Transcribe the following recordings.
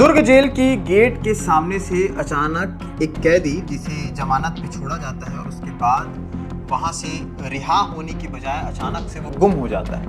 दुर्ग jail की gate के सामने से अचानक एक कैदी जिसे जमानत पे छोड़ा जाता है और उसके बाद वहां से रिहा होने की बजाय अचानक से वो गुम हो जाता है।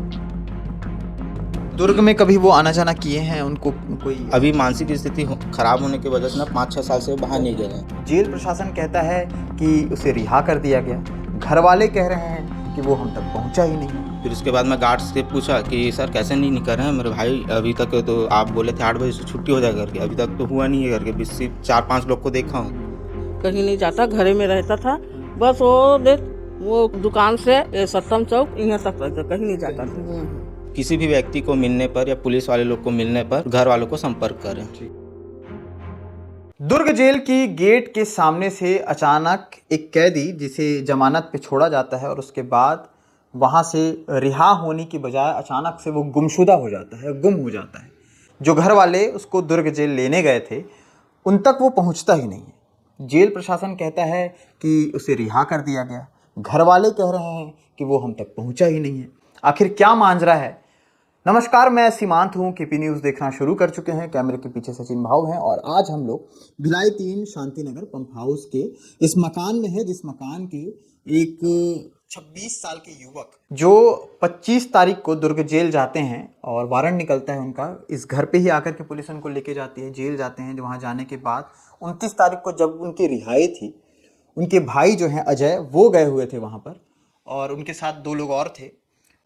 दुर्ग में कभी वो आना जाना किए हैं? उनको कोई अभी मानसिक स्थिति खराब होने की वजह से ना 5-6 साल से वो बाहर नहीं गए हैं। जेल प्रशासन कहता है कि उसे रिहा कर दिया गया, घर वाले कह रहे हैं कि वो हम तक पहुंचा ही नहीं। फिर उसके बाद मैं गार्ड से पूछा कि सर कैसे नहीं निकल रहे हैं मेरे भाई, अभी तक तो आप बोले थे 8 बजे से छुट्टी हो जाएगा करके, अभी तक तो हुआ नहीं है करके। सिर्फ 4-5 लोग को देखा हूँ। कहीं नहीं जाता, घरे में रहता था, बस वो दुकान से सत्तम चौक यहाँ तक रहता, कहीं नहीं जाता था। किसी भी व्यक्ति को मिलने पर या पुलिस वाले लोग को मिलने पर घर वालों को संपर्क करें। दुर्ग जेल की गेट के सामने से अचानक एक कैदी जिसे जमानत पे छोड़ा जाता है और उसके बाद वहां से रिहा होने की बजाय अचानक से वो गुमशुदा हो जाता है, गुम हो जाता है। जो घर वाले उसको दुर्ग जेल लेने गए थे उन तक वो पहुंचता ही नहीं है। जेल प्रशासन कहता है कि उसे रिहा कर दिया गया, घर वाले कह रहे हैं कि वो हम तक पहुंचा ही नहीं है। आखिर क्या मांजरा है? नमस्कार, मैं सीमांत हूँ। केपी न्यूज़ देखना शुरू कर चुके हैं। कैमरे के पीछे सचिन भाव हैं और आज हम लोग भिलाई 3 शांतिनगर पंप हाउस के इस मकान में है, जिस मकान के एक 26 साल के युवक जो 25 तारीख को दुर्ग जेल जाते हैं और वारंट निकलता है उनका, इस घर पे ही आकर के पुलिस उनको लेके जाती है, जेल जाते हैं। वहाँ जाने के बाद 29 तारीख को जब उनकी रिहाई थी, उनके भाई जो हैं अजय, वो गए हुए थे वहाँ पर और उनके साथ 2 लोग और थे।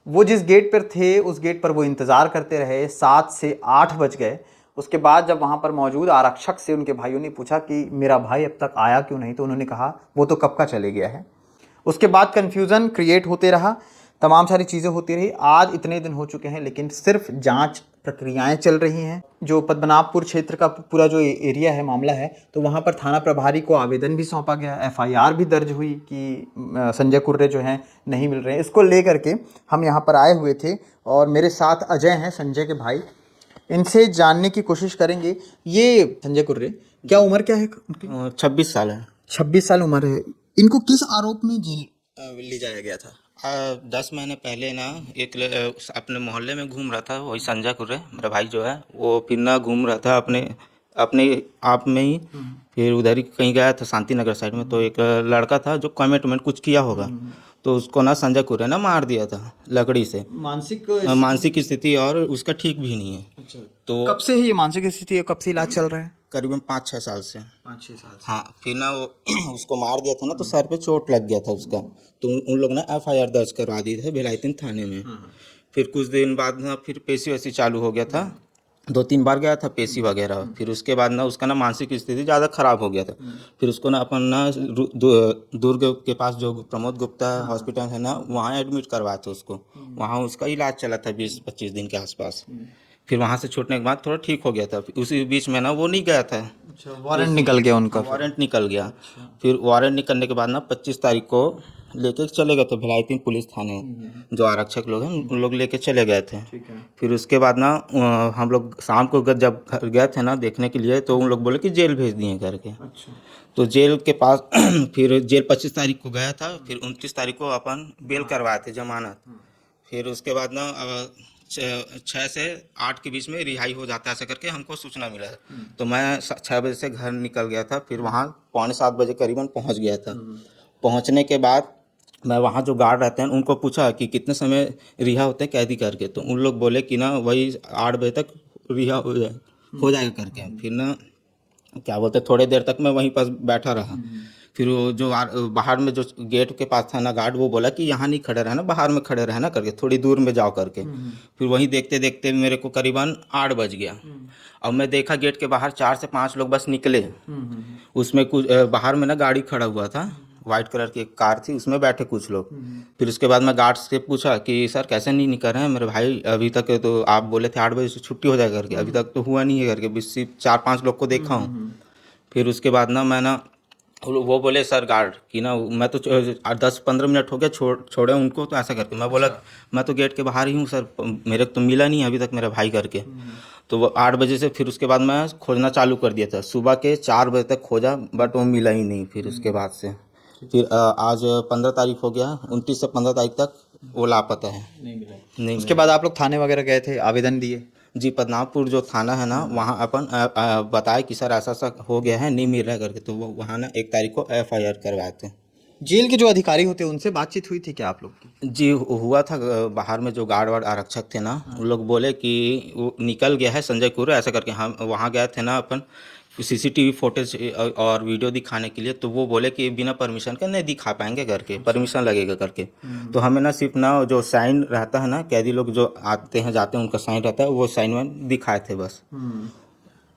वो जिस गेट पर थे उस गेट पर वो इंतज़ार करते रहे। 7 से 8 बज गए। उसके बाद जब वहाँ पर मौजूद आरक्षक से उनके भाइयों ने पूछा कि मेरा भाई अब तक आया क्यों नहीं, तो उन्होंने कहा वो तो कब का चले गया है। उसके बाद कन्फ्यूज़न क्रिएट होते रहा, तमाम सारी चीज़ें होती रही। आज इतने दिन हो चुके हैं लेकिन सिर्फ जांच प्रक्रियाएं चल रही हैं। जो पद्मनाभपुर क्षेत्र का पूरा जो एरिया है, मामला है, तो वहाँ पर थाना प्रभारी को आवेदन भी सौंपा गया, एफआईआर भी दर्ज हुई कि संजय कुर्रे जो हैं नहीं मिल रहे हैं। इसको लेकर के हम यहाँ पर आए हुए थे और मेरे साथ अजय हैं, संजय के भाई। इनसे जानने की कोशिश करेंगे। ये संजय कुर्रे, क्या उम्र क्या है उनकी? 26 साल है। 26 साल उम्र है। इनको किस आरोप में जेल ले जाया गया था? 10 महीने पहले ना एक अपने मोहल्ले में घूम रहा था, वही संजय कुर्रे मेरा भाई जो है, वो फिर ना घूम रहा था अपने अपने आप में ही। फिर उधर ही कहीं गया था शांति नगर साइड में, तो एक लड़का था जो कमेंट कुछ किया होगा, तो उसको ना संजय कुर्रे ना मार दिया था लकड़ी से। मानसिक स्थिति और उसका ठीक भी नहीं है। अच्छा, तो कब से ही ये मानसिक स्थिति है? कब से इलाज चल रहा है? करीबन 5-6 साल से। 5-6 साल से। हाँ, फिर ना वो उसको मार दिया था ना, तो सर पे चोट लग गया था उसका, तो उन लोग ना एफआईआर दर्ज करवा दिए थे भिलाई 3 थाने में। फिर कुछ दिन बाद ना फिर पेशी वैसी चालू हो गया था, 2-3 बार गया था पेशी वगैरह। फिर उसके बाद ना उसका ना मानसिक स्थिति ज़्यादा खराब हो गया था। फिर उसको ना अपन ना दुर्ग के पास जो प्रमोद गुप्ता हॉस्पिटल है ना, वहाँ एडमिट करवाया था उसको। वहाँ उसका इलाज चला था 20-25 दिन के आसपास। फिर वहाँ से छूटने के बाद थोड़ा ठीक हो गया था। उसी बीच में ना वो नहीं गया था। अच्छा, वारंट निकल गया उनका? वारंट निकल गया। फिर वारंट निकलने के बाद ना 25 तारीख को लेके चले गए थे भिलाई 3 पुलिस थाने, जो आरक्षक लोग हैं उन लोग लेके चले गए थे। फिर उसके बाद ना हम लोग शाम को जब घर गए थे ना देखने के लिए, तो उन लोग बोले कि जेल भेज दिए करके। अच्छा, तो जेल के पास फिर जेल 25 तारीख को गया था। फिर 29 तारीख को अपन बेल करवाए थे, जमानत। फिर उसके बाद ना 6 से 8 के बीच में रिहाई हो जाता है ऐसा करके हमको सूचना मिला। तो मैं 6 बजे से घर निकल गया था। फिर वहाँ 6:45 बजे करीबन पहुँच गया था। पहुँचने के बाद मैं वहाँ जो गार्ड रहते हैं उनको पूछा कि कितने समय रिहा होते हैं कैदी करके, तो उन लोग बोले कि ना वही 8 बजे तक रिहा हो जाएगा करके। फिर ना क्या बोलते, थोड़ी देर तक मैं वहीं पर बैठा रहा। फिर वो जो बाहर में जो गेट के पास था ना गार्ड, वो बोला कि यहाँ नहीं खड़े रहना, बाहर में खड़े रहना करके, थोड़ी दूर में जाओ करके। फिर वहीं देखते देखते मेरे को करीबन 8 बज गया। अब मैं देखा गेट के बाहर 4 से 5 लोग बस निकले। उसमें कुछ बाहर में ना गाड़ी खड़ा हुआ था, वाइट कलर की एक कार थी, उसमें बैठे कुछ लोग। फिर उसके बाद मैं गार्ड से पूछा कि सर कैसे नहीं निकल रहे हैं मेरे भाई, अभी तक तो आप बोले थे 8 बजे से छुट्टी हो जाएगा करके, अभी तक तो हुआ नहीं है करके। सिर्फ 4-5 लोग को देखा हूँ। फिर उसके बाद ना मैं ना वो बोले सर गार्ड कि ना मैं तो 10-15 मिनट हो गया छोड़े उनको, तो ऐसा करके मैं बोला मैं तो गेट के बाहर ही हूँ सर, मेरे को तो मिला नहीं अभी तक मेरा भाई करके। तो वो 8 बजे से फिर उसके बाद मैं खोजना चालू कर दिया था। सुबह के 4 बजे तक खोजा, बट वो मिला ही नहीं। फिर उसके बाद से फिर आज 15 तारीख हो गया, 29 से 15 तारीख तक वो लापता है, नहीं मिला। नहीं उसके बाद आप लोग थाने वगैरह गए थे, आवेदन दिए? जी पदनापुर जो थाना है ना वहाँ अपन बताए कि सर ऐसा ऐसा हो गया है, नहीं मिल रहा है करके, तो वो वहाँ ना 1 तारीख को FIR करवाए थे। जेल के जो अधिकारी होते हैं उनसे बातचीत हुई थी क्या आप लोग की? जी हुआ था। बाहर में जो गार्ड वार्ड आरक्षक थे ना, उन लोग बोले कि वो निकल गया है संजय कुरे ऐसा करके। हम वहाँ गए थे ना अपन CCTV फुटेज और वीडियो दिखाने के लिए, तो वो बोले कि बिना परमिशन के नहीं दिखा पाएंगे करके, परमिशन लगेगा करके। तो हमें ना सिर्फ ना जो साइन रहता है ना, कैदी लोग जो आते हैं जाते हैं उनका साइन रहता है, वो साइन में दिखाए थे बस।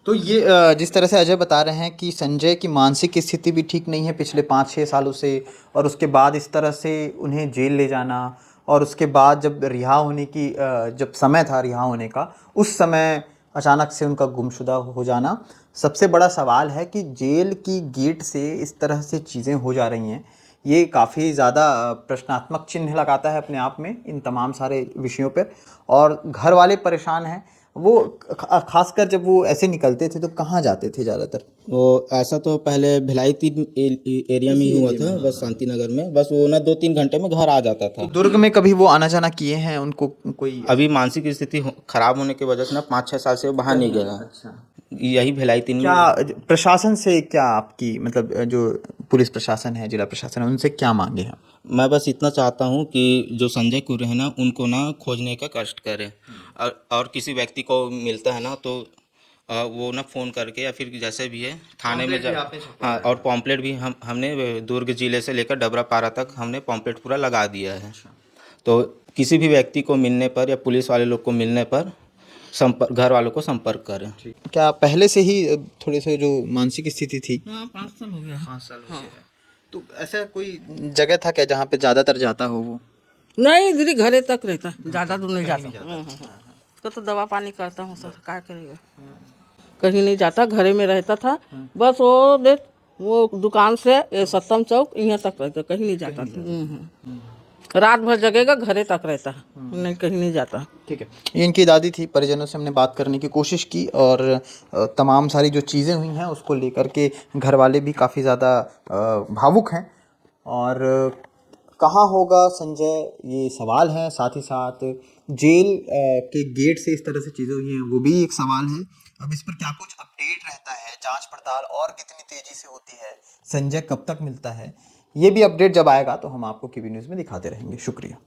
तो ये जिस तरह से अजय बता रहे हैं कि संजय की मानसिक स्थिति भी ठीक नहीं है पिछले 5-6 सालों से, और उसके बाद इस तरह से उन्हें जेल ले जाना, और उसके बाद जब रिहा होने की जब समय था रिहा होने का, उस समय अचानक से उनका गुमशुदा हो जाना। सबसे बड़ा सवाल है कि जेल की गेट से इस तरह से चीज़ें हो जा रही हैं, ये काफ़ी ज़्यादा प्रश्नात्मक चिन्ह लगाता है अपने आप में इन तमाम सारे विषयों पर। और घर वाले परेशान हैं। वो खासकर जब वो ऐसे निकलते थे तो कहाँ जाते थे ज़्यादातर? वो ऐसा तो पहले भिलाई 3 एरिया में ही हुआ था, बस शांति नगर में, बस वो ना 2-3 घंटे में घर आ जाता था। दुर्ग में कभी वो आना जाना किए हैं? उनको कोई अभी मानसिक स्थिति खराब होने की वजह से ना 5-6 साल से वो बाहर नहीं गया। अच्छा, यही भिलाई 3 क्या में। प्रशासन से क्या आपकी मतलब जो पुलिस प्रशासन है, जिला प्रशासन है, उनसे क्या मांगे हैं? मैं बस इतना चाहता हूँ कि जो संजय कुरे है ना उनको ना खोजने का कष्ट करें, और किसी व्यक्ति को मिलता है ना तो वो ना फ़ोन करके या फिर जैसे भी है थाने में पॉम्पलेट भी जा। आपने छपवाया हाँ, और पॉम्पलेट भी हमने दुर्ग जिले से लेकर डबरापारा तक हमने पॉम्पलेट पूरा लगा दिया है। तो किसी भी व्यक्ति को मिलने पर या पुलिस वाले लोग को मिलने पर संपर्क, घर वालों को संपर्क करें। क्या पहले से ही थोड़े से जो मानसिक स्थिति थी? हाँ 5 साल हो गया। 5 साल हो गया। तो ऐसा कोई जगह था क्या जहाँ पे ज़्यादातर जाता हो वो? नहीं दीदी घरे तक रहता, ज़्यादा दूर नहीं जाता। तो दवा पानी करता हूँ सर, क्या करेगा। कहीं नहीं जाता, घरे में रहता था। बस वो दुकान से ये सत्तम चौक यहाँ तक रहता, कहीं नहीं जाता था। रात भर जगेगा, घरे तक रहता, नहीं कहीं नहीं जाता। ठीक है, ये इनकी दादी थी। परिजनों से हमने बात करने की कोशिश की, और तमाम सारी जो चीज़ें हुई हैं उसको लेकर के घर वाले भी काफ़ी ज़्यादा भावुक हैं। और कहाँ होगा संजय, ये सवाल है। साथ ही साथ जेल के गेट से इस तरह से चीज़ें हुई हैं, वो भी एक सवाल है। अब इस पर क्या कुछ अपडेट रहता है, जांच पड़ताल और कितनी तेज़ी से होती है, संजय कब तक मिलता है, ये भी अपडेट जब आएगा तो हम आपको केबी न्यूज़ में दिखाते रहेंगे। शुक्रिया।